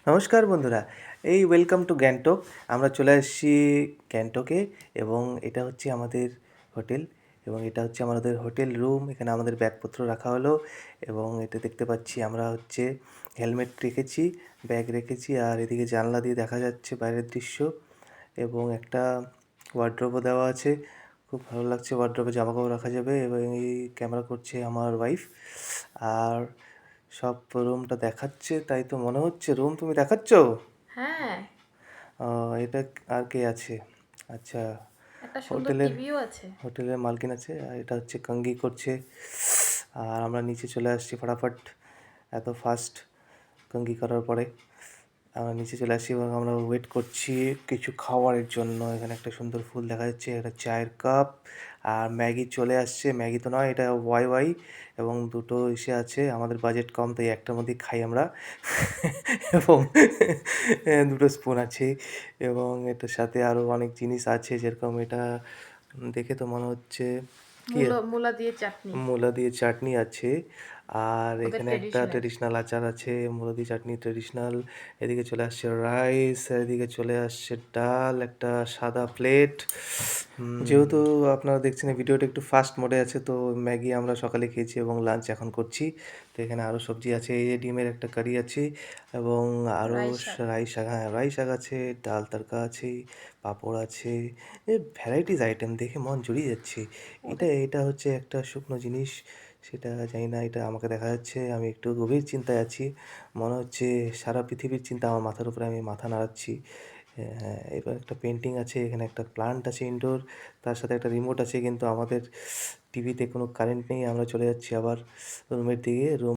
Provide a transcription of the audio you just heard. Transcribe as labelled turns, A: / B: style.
A: নমস্কার বন্ধুরা, এই ওয়েলকাম টু গ্যাংটক। আমরা চলে আসছি গ্যাংটকে এবং এটা হচ্ছে আমাদের হোটেল এবং এটা হচ্ছে আমাদের হোটেল রুম। এখানে আমাদের ব্যাগপত্র রাখা হলো এবং এটা দেখতে পাচ্ছি আমরা হচ্ছে হেলমেট রেখেছি, ব্যাগ রেখেছি আর এদিকে জানলা দিয়ে দেখা যাচ্ছে বাইরের দৃশ্য এবং একটা ওয়ার্ড্রোবও দেওয়া আছে। খুব ভালো লাগছে, ওয়ার্ড্রোবে জামাকাপড় রাখা যাবে এবং এই ক্যামেরা করছে আমার ওয়াইফ। আর সব রুমটা দেখাচ্ছে, তাই তো মনে হচ্ছে রুম তুমি দেখাচ্ছ।
B: হ্যাঁ,
A: এটা আর কে আছে? আচ্ছা,
B: একটা সুন্দর
A: হোটেলের
B: টিভিও আছে।
A: হোটেলের মালকিন আছে আর এটা হচ্ছে কঙ্গি করছে। আর আমরা নিচে চলে আসছি ফটাফট, এত ফাস্ট কঙ্গি করার পরে আমরা নিচে চলে আসছি এবং আমরা ওয়েট করছি কিছু খাবারের জন্য। এখানে একটা সুন্দর ফুল দেখা যাচ্ছে, একটা চায়ের কাপ আর ম্যাগি চলে আসছে। ম্যাগি তো নয়, এটা ওয়াই ওয়াই এবং দুটো এসে আছে। আমাদের বাজেট কম তাই একটার মধ্যেই খাই আমরা এবং দুটো স্পুন আছে এবং এটার সাথে আরও অনেক জিনিস আছে, যেরকম এটা দেখে তো মনে হচ্ছে কি
B: মূলা দিয়ে চাটনি।
A: মূলা দিয়ে চাটনি আছে আর
B: ওদের
A: এখানে একটা
B: ট্রেডিশনাল।
A: ট্রেডিশনাল আচার আছে, মূলা দিয়ে চাটনি ট্রেডিশনাল। এদিকে চলে আসছে রাইস, এদিকে চলে আসছে ডাল, একটা সাদা প্লেট। যেহেতু আপনারা দেখছেন এই ভিডিওটা একটু ফাস্ট মোডে আছে, তো ম্যাগি আমরা সকালে খেয়েছি এবং লাঞ্চ এখন করছি। তো এখানে আরও সবজি আছে, এই যে ডিমের একটা কারি আছে এবং আরও
B: রাই শাক।
A: রাই শাক, হ্যাঁ রাই শাক আছে, ডাল তড়কা আছে, পাঁপড় আছে। এ ভ্যারাইটিস আইটেম দেখে মন জুড়িয়ে যাচ্ছে। এটা
B: ওদের
A: এটা হচ্ছে একটা শুকনো জিনিস, সেটা জানি না, এটা আমাকে দেখা যাচ্ছে। আমি একটু গভীর চিন্তায় আছি, মনে হচ্ছে সারা পৃথিবীর চিন্তা আমার মাথার উপরে, আমি মাথা নাড়াচ্ছি। হ্যাঁ, এবার একটা পেন্টিং আছে, এখানে একটা প্লান্ট আছে ইনডোর, তার সাথে একটা রিমোট আছে, কিন্তু আমাদের টিভিতে কোনো কারেন্ট নেই। আমরা চলে যাচ্ছি আবার রুমের দিকে। রুম